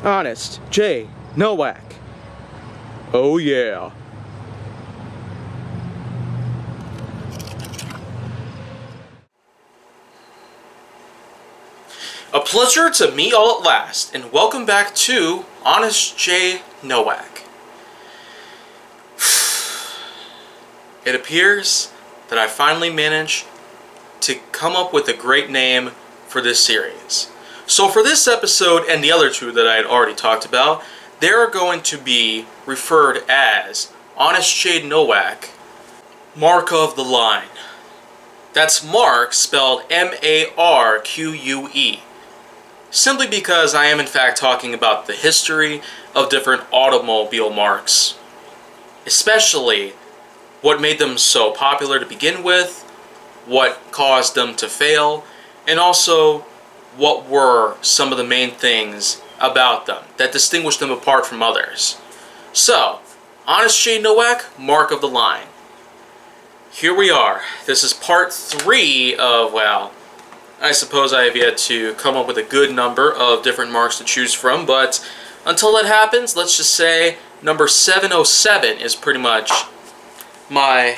Honest J. Nowak. Oh yeah. A pleasure to meet all at last, and welcome back to Honest J. Nowak. It appears that I finally managed to come up with a great name for this series. So for this episode and the other two that I had already talked about, they are going to be referred as Honest J. Nowak, Marque of the Line. That's Marque spelled M-A-R-Q-U-E. Simply because I am in fact talking about the history of different automobile marques, especially what made them so popular to begin with, what caused them to fail, and also what were some of the main things about them that distinguished them apart from others. So, Honest J. Nowak, Marque of the Line. Here we are. This is part 3 of, well, I suppose I have yet to come up with a good number of different marques to choose from, but until that happens, let's just say number 707 is pretty much my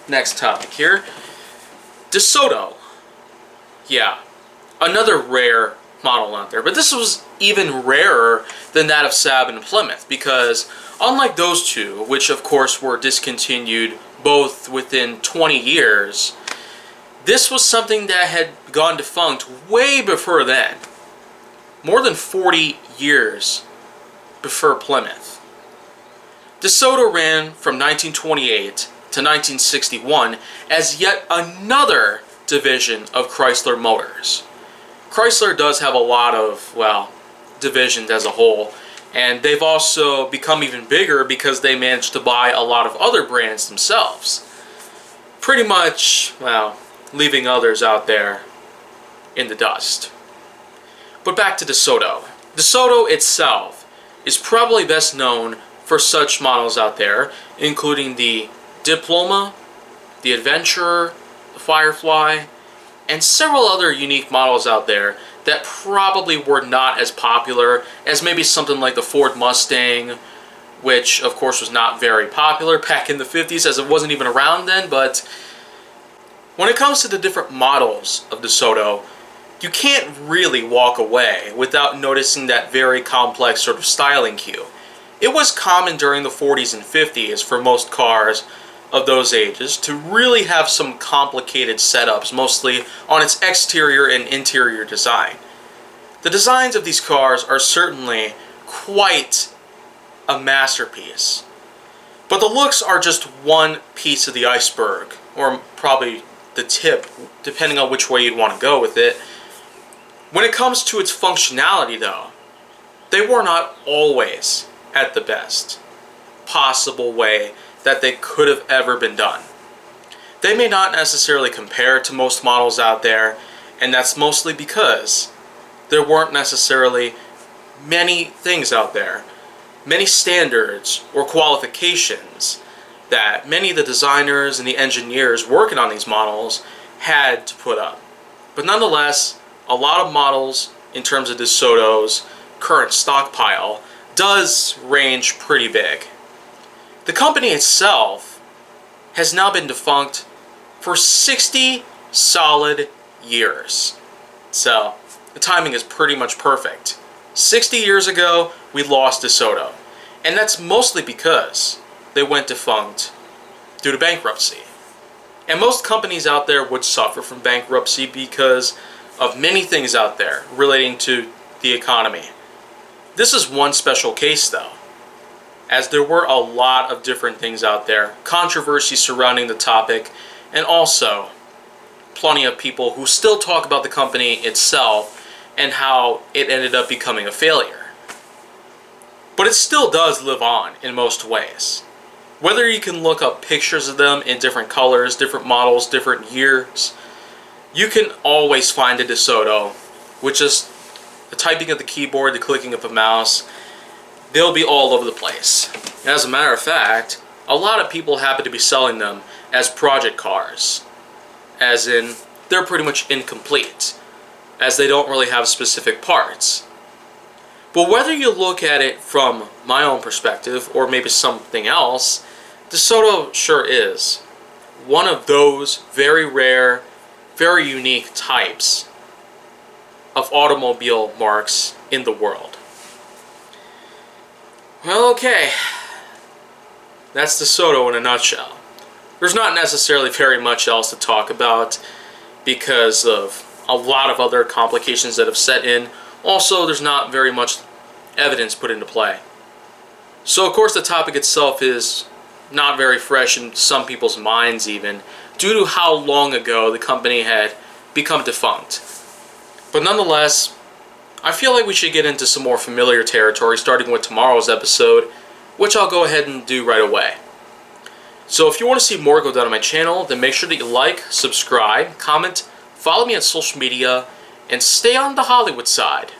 next topic here. Desoto. Yeah, another rare model out there, but this was even rarer than that of Saab and Plymouth, because unlike those two, which of course were discontinued both within 20 years, this was something that had gone defunct way before then. More than 40 years before Plymouth. Desoto ran from 1928 to 1961 as yet another division of Chrysler Motors. Chrysler does have a lot of, well, divisions as a whole, and they've also become even bigger because they managed to buy a lot of other brands themselves. Pretty much, well, leaving others out there in the dust. But back to Desoto. Desoto itself is probably best known for such models out there, including the Diploma, the Adventurer, the Firefly, and several other unique models out there that probably were not as popular as maybe something like the Ford Mustang, which of course was not very popular back in the 50s as it wasn't even around then, but when it comes to the different models of Desoto, you can't really walk away without noticing that very complex sort of styling cue. It was common during the 40s and 50s for most cars of those ages to really have some complicated setups, mostly on its exterior and interior design. The designs of these cars are certainly quite a masterpiece, but the looks are just one piece of the iceberg, or probably the tip, depending on which way you'd want to go with it. When it comes to its functionality, though, they were not always at the best possible way that they could have ever been done. They may not necessarily compare to most models out there, and that's mostly because there weren't necessarily many things out there, many standards or qualifications that many of the designers and the engineers working on these models had to put up. But nonetheless, a lot of models in terms of Desoto's current stockpile does range pretty big. The company itself has now been defunct for 60 solid years. So, the timing is pretty much perfect. 60 years ago, we lost Desoto. And that's mostly because they went defunct due to bankruptcy. And most companies out there would suffer from bankruptcy because of many things out there relating to the economy. This is one special case though, as there were a lot of different things out there, controversy surrounding the topic, and also plenty of people who still talk about the company itself and how it ended up becoming a failure. But it still does live on in most ways. Whether you can look up pictures of them in different colors, different models, different years, you can always find a Desoto with just the typing of the keyboard, the clicking of the mouse. They'll be all over the place. As a matter of fact, a lot of people happen to be selling them as project cars, as in they're pretty much incomplete, as they don't really have specific parts. But whether you look at it from my own perspective or maybe something else, Desoto sure is one of those very rare, very unique types of automobile marques in the world. Well, okay. That's Desoto in a nutshell. There's not necessarily very much else to talk about because of a lot of other complications that have set in. Also, there's not very much evidence put into play. So, of course, the topic itself is not very fresh in some people's minds even, due to how long ago the company had become defunct. But nonetheless, I feel like we should get into some more familiar territory, starting with tomorrow's episode, which I'll go ahead and do right away. So if you want to see more go down on my channel, then make sure that you like, subscribe, comment, follow me on social media, and stay on the Hollywood side.